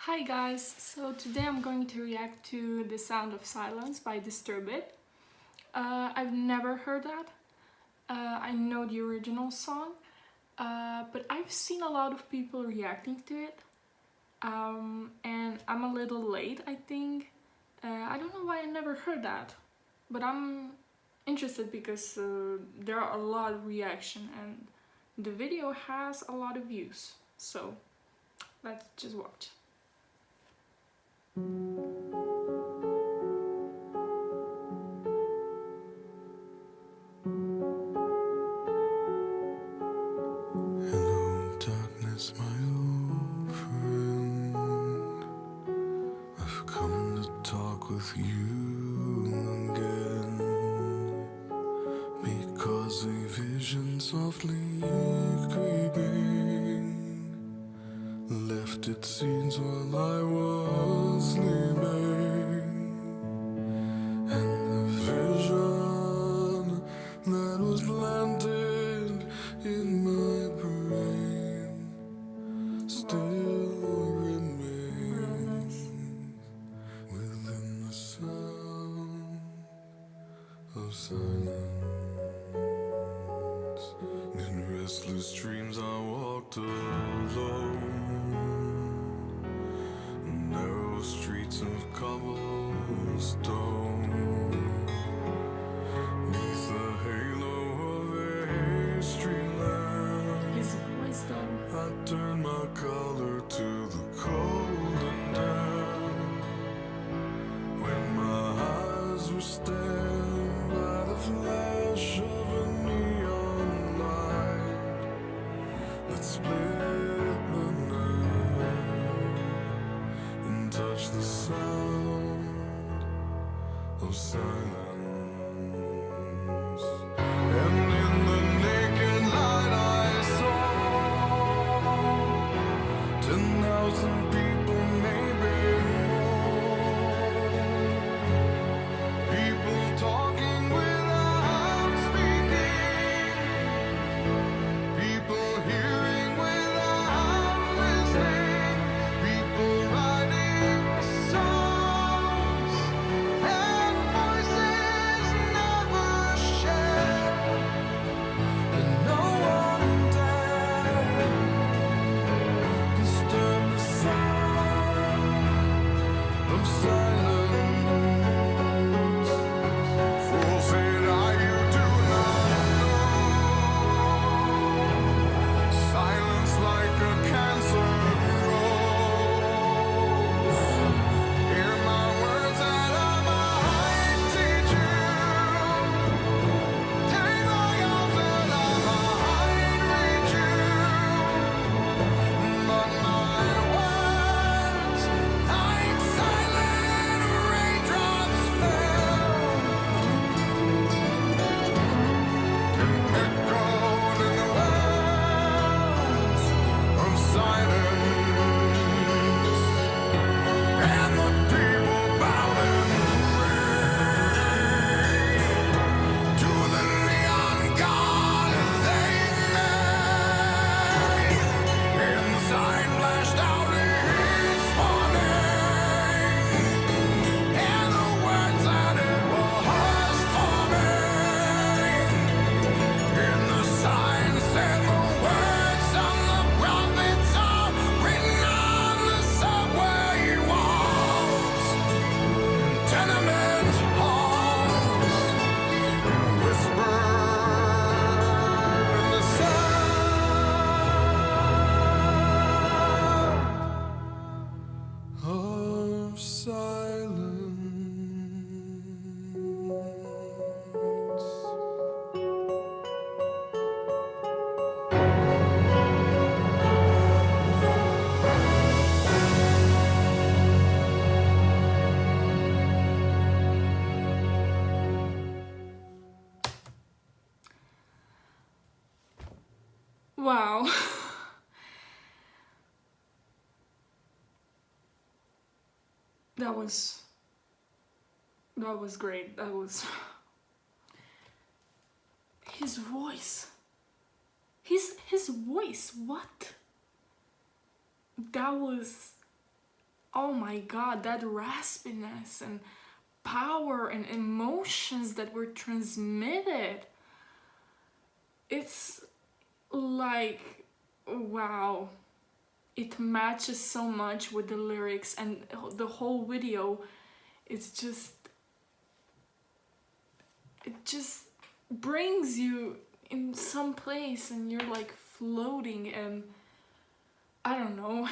Hi guys, so today I'm going to react to The Sound of Silence by Disturbed. I've never heard that. I know the original song, but I've seen a lot of people reacting to it. And I'm a little late, I think. I don't know why I never heard that, but I'm interested because there are a lot of reaction and the video has a lot of views. So let's just watch. Hello, darkness, my old friend. I've come to talk with you again, because a vision softly creeping left its seeds while I was sleeping, and the vision that was planted in my brain still remains within the sound of silence. In restless dreams I walked alone, narrow streets of cobblestone, neath the halo of a street lamp. His voice though. I turned my collar to the cold and damp, when my eyes were stabbed by the flash of a neon light that split the night and touched the sound of silence. And in the naked light I saw 10,000 people, maybe more. People talking without speaking, people hearing without listening, people writing songs that voices never share, and no one dared disturb the sound of silence. Fool said I, you do not know. Silence like a cancer grows. Hear my words that I might teach you. Take my arms that I might reach you. But my words, like silent raindrops, fell and echoed in the wells of silence, and the people bowed and prayed to the neon god they made, and the sign flashed out its warning, and the words that it was forming. In the sign said the words of the prophets are written on the subway walls and tenement halls, and whispered in the sound of silence. Wow. That was great. That was his voice. His voice. What? That was oh my god, that raspiness and power and emotions that were transmitted. It's like, wow, it matches so much with the lyrics, and the whole video, it's just, it just brings you in some place and you're like floating, and I don't know.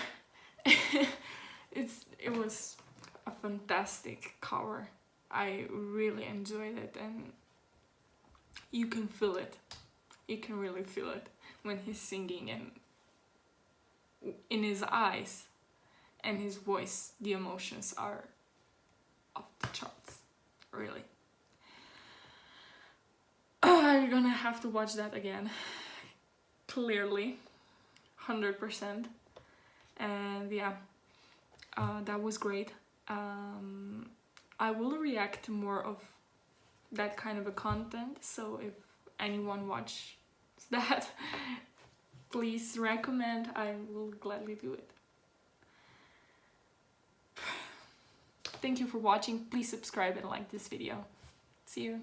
It was a fantastic cover. I really enjoyed it, and you can feel it. You can really feel it when he's singing, and in his eyes and his voice, the emotions are off the charts, really. I'm gonna have to watch that again, clearly, 100%. And yeah, that was great. I will react to more of that kind of a content, so if anyone watches that, please recommend. I will gladly do it. Thank you for watching. Please subscribe and like this video. See you.